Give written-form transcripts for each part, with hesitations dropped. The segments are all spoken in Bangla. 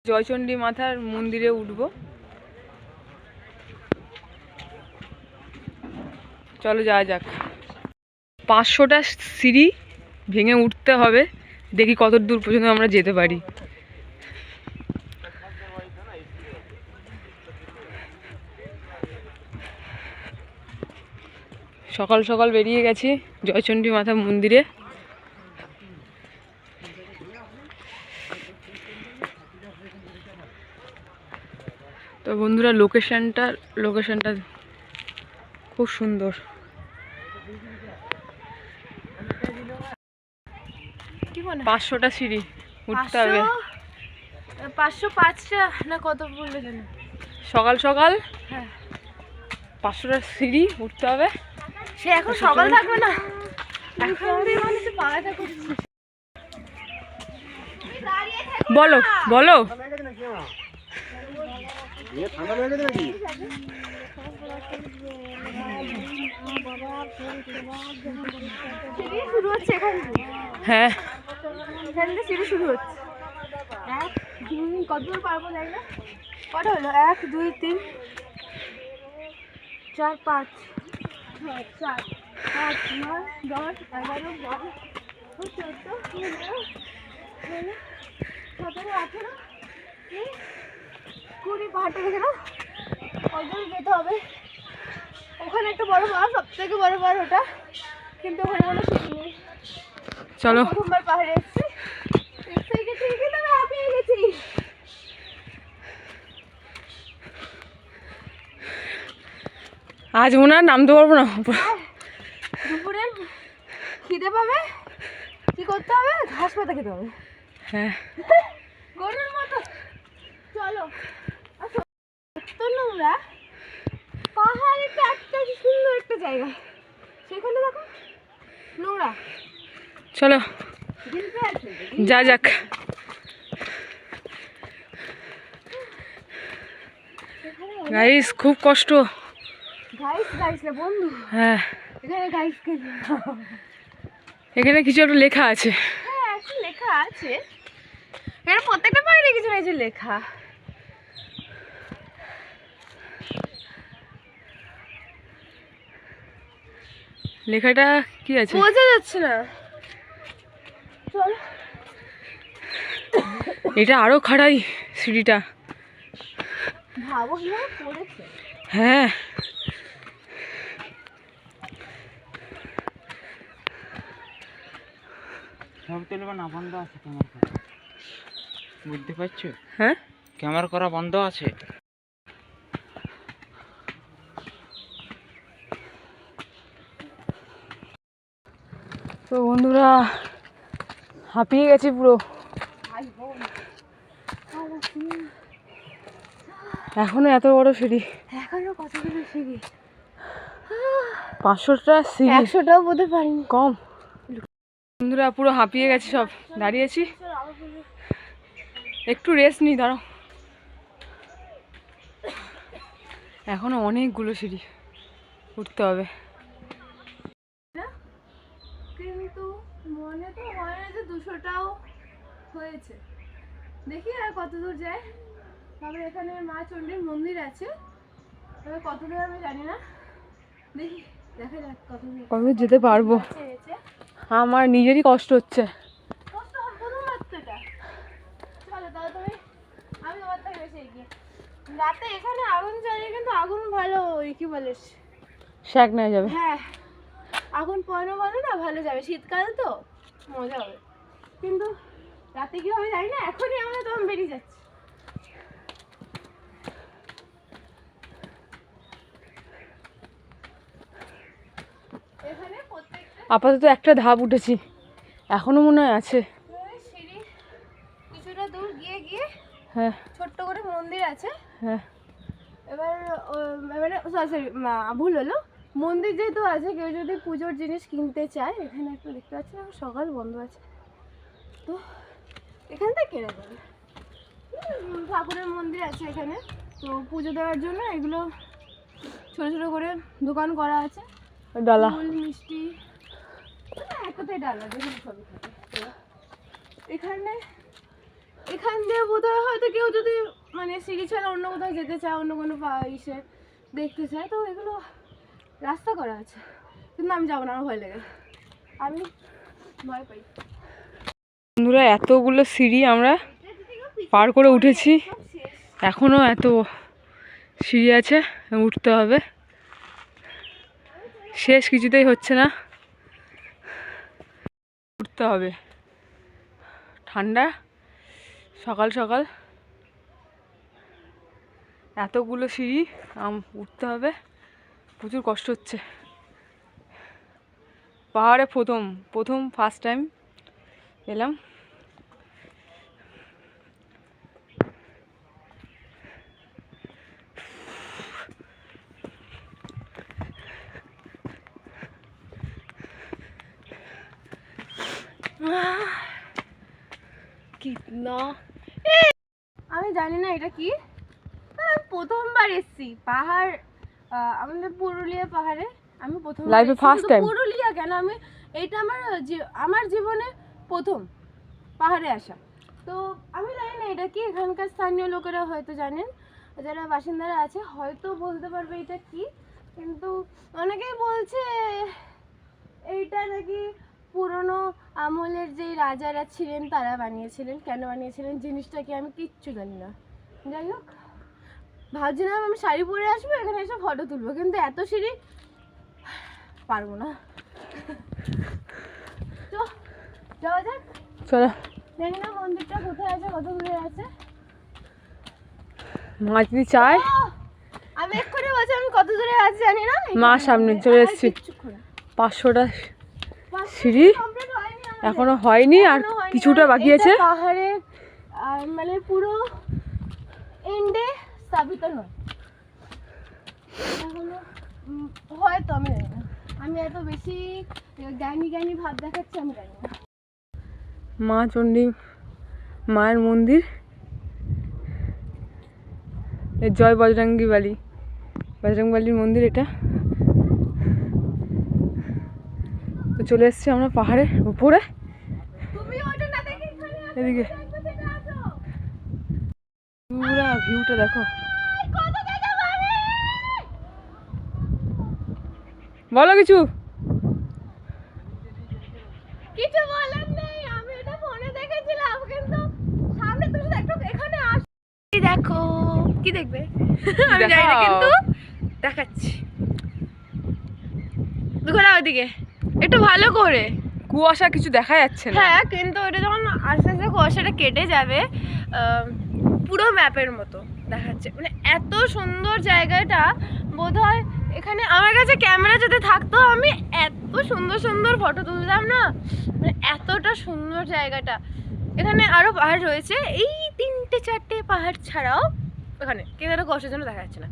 জয়চণ্ডী মাতার মন্দিরে উঠবো। চলো যাওয়া যাক। 500টা সিঁড়ি ভেঙে উঠতে হবে, দেখি কত দূর পর্যন্ত আমরা যেতে পারি। সকাল সকাল বেরিয়ে গেছি জয়চণ্ডী মাতা মন্দিরে। তো বন্ধুরা লোকেশনটা খুব সুন্দর। 500টা সিঁড়ি উঠতে হবে। 505টা না কত বললে যেন? সকাল সকাল 500টা সিঁড়ি উঠতে হবে। সে এখন সকাল থাকবে না, বলো বলো। শুরু হচ্ছে হ্যাঁ, এখান থেকে সিঁড়ি শুরু হচ্ছে। 1 2 কত দূর পারবো জানি না। কটা হলো? 1 2 3 4 5 6 7 8 9 10 11 12 13 14 15 16 17 18 20 পাহাড়টা দেখে নাও, ওইদিকে যেতে হবে। ওখানে একটা বড় পাহাড়, সব থেকে বড় পাহাড় ওটা, কিন্তু ওখানে কোনো সিঁড়ি নেই। চলো। প্রথমবার পাহাড়ে এসেছি, হাঁপিয়ে গেছি। আজ মনে হয় নামতে পারবো না। দুপুরে খিদে পাবে, কি করতে হবে? ঘাস পাতা খেতে হবে। হ্যাঁ, গরুর মতো। চলো। তো নোংরা পাহাড়, একটা সুন্দর একটা জায়গা, সেখানে দেখো নোংরা। চলো যা যাক। গাইস খুব কষ্ট। গাইস না বন্ধু। হ্যাঁ, এখানে গাইস কে? এখানে কিছু একটা লেখা আছে। হ্যাঁ, একটা লেখা আছে। এখানে প্রত্যেকটা পাহাড়ে কিছু না কিছু লেখা। লেখাটা কি আছে বোঝা যাচ্ছে না। চল। এটা আরো খাড়াই সিঁড়িটা। ভাবো কিভাবে পড়েছে। হ্যাঁ, সব তুলবে না, বন্ধ আছে ক্যামেরা করা, বুঝতে পারছো? হ্যাঁ, ক্যামেরা করা বন্ধ আছে। তো বন্ধুরা হাঁপিয়ে গেছি পুরো। এখনো এত বড় সিঁড়ি, এখনো কতগুলো সিঁড়ি। 500টা সিঁড়ি, 100টাও বোধহয় পারিনি। কম। বন্ধুরা পুরো হাঁপিয়ে গেছি, সব দাঁড়িয়েছি, একটু রেস্ট নিই, দাঁড়াও। এখনো অনেকগুলো সিঁড়ি উঠতে হবে। কিন্তু মনে তো হয় না যে 200টাও হয়েছে। দেখি আর কত দূর যায়। তবে এখানে মা চণ্ডীর মন্দির আছে, তবে কত দূর আমি জানি না। দেখি, দেখা যাক কত কবে যেতে পারবো। আমার নিজেরই কষ্ট হচ্ছে। কষ্ট হবে প্রথমবার তো এটা। চলো তাহলে তুমি, আমি তোমার থেকে বেশি এগিয়ে। রাতে এখানে আগুন জ্বালিয়ে, কিন্তু আগুন ভালো, ওই কি বলে, শ্যাক নেওয়া যাবে। হ্যাঁ আগুন পোহানো ভালো না, ভালো যাবে, শীতকাল তো মজা হবে। কিন্তু রাতে কি হবে জানি না, এখনই আমরা তখন বেরিয়ে যাচ্ছি। এখানে প্রত্যেকটা আপাতত একটা ধাপ উঠেছি, এখনো মনে হয় আছে। সিঁড়ি কিছুটা দূর গিয়ে গিয়ে হ্যাঁ, ছোট্ট করে মন্দির আছে। হ্যাঁ, এবার এবারে সরি ভুল হলো, মন্দির যেহেতু আছে, কেউ যদি পুজোর জিনিস কিনতে চায়, এখানে একটু দেখতে পাচ্ছি না, সকাল বন্ধ আছে, তো এখান থেকে কেনা যাবে। ঠাকুরের মন্দির আছে এখানে, তো পুজো দেওয়ার জন্য এগুলো ছোট ছোট করে দোকান করা আছে। ডালা, ফুল মিষ্টি, এক কথায় ডালা, যেখানে সবই থাকে। এখানে এখান দিয়ে বোধহয় হয়তো কেউ যদি মানে সিঁড়ি ছাড়া অন্য কোথাও যেতে চায়, অন্য কোনো ইসে দেখতে চায়, তো এগুলো রাস্তা করা আছে, কিন্তু আমি যাবো না, আমার ভয় লাগে, আমি ভয় পাই। বন্ধুরা এতগুলো সিঁড়ি আমরা পার করে উঠেছি, এখনো এত সিঁড়ি আছে, উঠতে হবে, শেষ কিছুতেই হচ্ছে না, উঠতে হবে। ঠান্ডা সকাল সকাল, এতগুলো সিঁড়ি উঠতে হবে, প্রচুর কষ্ট হচ্ছে। পাহাড়ে প্রথম ফার্স্ট টাইম এলাম। আমি জানি না এটা কি, আমি প্রথমবার এসেছি পাহাড়, আমাদের পুরুলিয়া পাহাড়ে আমি প্রথম লাইফে ফার্স্ট টাইম। পুরুলিয়া কেন, আমি এটা আমার জীবনে প্রথম পাহাড়ে আসা। তো আমি জানি না এটা কি, এখানকার স্থানীয় লোকেরা হয়তো জানেন, যারা বাসিন্দারা আছে হয়তো বলতে পারবে এটা কি, কিন্তু অনেকেই বলছে এইটা নাকি পুরনো আমলের যে রাজারা ছিলেন তারা বানিয়েছিলেন। কেন বানিয়েছিলেন জিনিসটা কি আমি কিচ্ছু জানি না। যাই হোক, ভাবছিলাম আমি শাড়ি পরে আসবো, এখানে এসে ফটো তুলবো, কিন্তু এত সিঁড়ি পারবো না। তো যাওয়া যাক, চলো। জানি না মন্দিরটা কোথায় আছে, কত দূরে আছে। মা যদি চায়, আমি এক্ষুনি বলছি আমি কত দূরে আছি জানি না, মা সামনে চলে এসেছি। 500টা সিঁড়ি এখনো হয়নি, আর কিছুটা বাকি আছে। পাহাড়ের মানে পুরো এন্ডে স্থাপিত নয় এখনো, হয়তো আমি জানি না, আমি এত বেশি জ্ঞানী ভাব দেখাচ্ছি, আমি জানি না। মা চণ্ডী মায়ের মন্দির, জয় বজরঙ্গী বালির মন্দির এটা। তো চলে এসেছি আমরা পাহাড়ের উপরে, এদিকে পুরা ভিউটা দেখো। বলো কিছু। কিছু বলার নেই, আমি এটা ফোনে দেখেছিলাম, কিন্তু সামনে তুমি একটু এখানে আস, এই দেখো কি দেখবে আমি জানি না, কিন্তু দেখাচ্ছি। ঘোরা ওদিকে একটু ভালো করে, কুয়াশা কিছু দেখা যাচ্ছে না। হ্যাঁ, কিন্তু ওটা যখন আস্তে আস্তে কুয়াশাটা কেটে যাবে, পুরো ম্যাপের মতো দেখাচ্ছে, মানে এত সুন্দর জায়গাটা। বোধহয় এখানে আমার কাছে ক্যামেরা যদি থাকতো আমি এত সুন্দর সুন্দর ফটো তুলতাম না, মানে এতটা সুন্দর জায়গাটা। এখানে আরো পাহাড় রয়েছে, এই 3-4টে পাহাড় ছাড়াও এখানে কিন্তু একটা কুয়াশার জন্য দেখা যাচ্ছে না।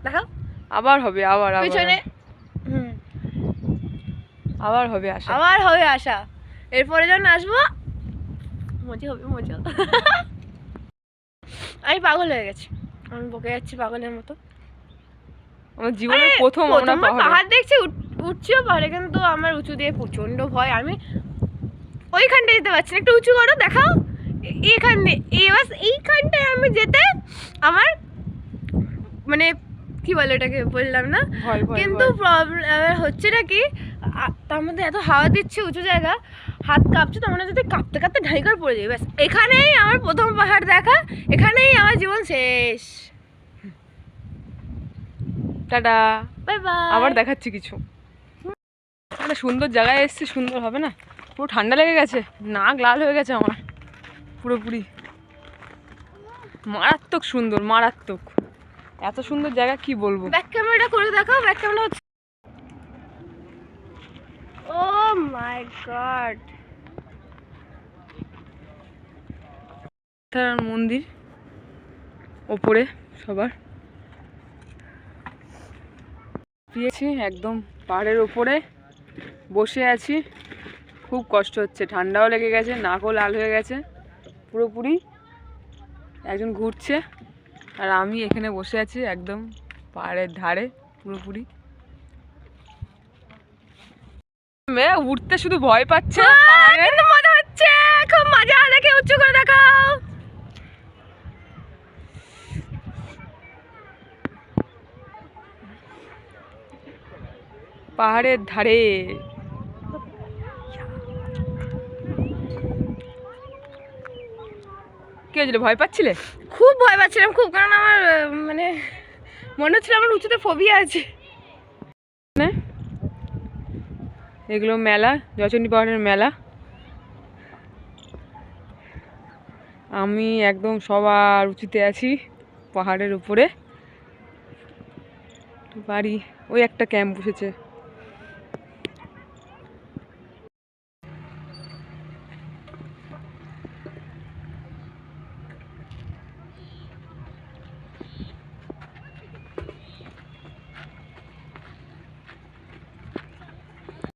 দেখাও, আবার হবে, আবার পিছনে আবার হবে আশা, আবার হবে আশা। এরপরে যখন আসবো মজা হবে, মজা। আমি পাগল হয়ে গেছি, আমি বকে যাচ্ছি পাগলের মতো। আমার জীবনের প্রথম আমরা পাহাড় দেখছি, উঠছিও পাহাড়ে, কিন্তু আমার উঁচু দিয়ে প্রচন্ড ভয়। আমি ওইখানটা যেতে পারছি না, একটু উঁচু করো, দেখাও এইখানে, এইখানটায় আমি যেতে আমার মানে কি বলে এটাকে বললাম না, কিন্তু প্রবলেম হচ্ছে না কি, তার মধ্যে এত হাওয়া দিচ্ছে, উঁচু জায়গা, হাত কাঁপছে, তো মনে হচ্ছে কাঁপতে কাঁপতে ঢাই করে পড়ে যাবে। ব্যাস, এখানেই আমার প্রথম পাহাড় দেখা, এখানেই আমার জীবন শেষ। Tata, bye bye. আবার দেখাচ্ছি কিছু। একটা সুন্দর জায়গায় এসেছি, সুন্দর হবে না? পুরো ঠান্ডা লেগে গেছে, নাক লাল হয়ে গেছে আমার পুরোপুরি। মারাত্মক সুন্দর, মারাত্মক, এত সুন্দর জায়গা কি বলবো। ব্যাক ক্যামেরাটা করে দেখাও, ব্যাক ক্যামেরা হচ্ছে। ও মাই গড, মন্দির ওপরে সবার পেয়েছি, একদম পাহাড়ের ওপরে বসে আছি। খুব কষ্ট হচ্ছে, ঠান্ডাও লেগে গেছে, নাকও লাল হয়ে গেছে পুরোপুরি। একজন ঘুরছে আর আমি এখানে বসে আছি একদম পাহাড়ের ধারে পুরোপুরি। মেয়ে উঠতে শুধু ভয় পাচ্ছে, কিন্তু মজা হচ্ছে, খুব মজা। দেখে উচ্চ করে দেখাও, পাহাড়ের ধারে। কি হয়েছিল, ভয় পাচ্ছিলে? খুব ভয় পাচ্ছিলাম, খুব, কারণ আমার মানে মনে হচ্ছিল আমার উঁচুতে ফোবিয়া আছে। এগুলো মেলা, জয়চণ্ডী পাহাড়ের মেলা। আমি একদম সবার উঁচুতে আছি, পাহাড়ের উপরে। বাড়ি ওই একটা ক্যাম্প বসেছে।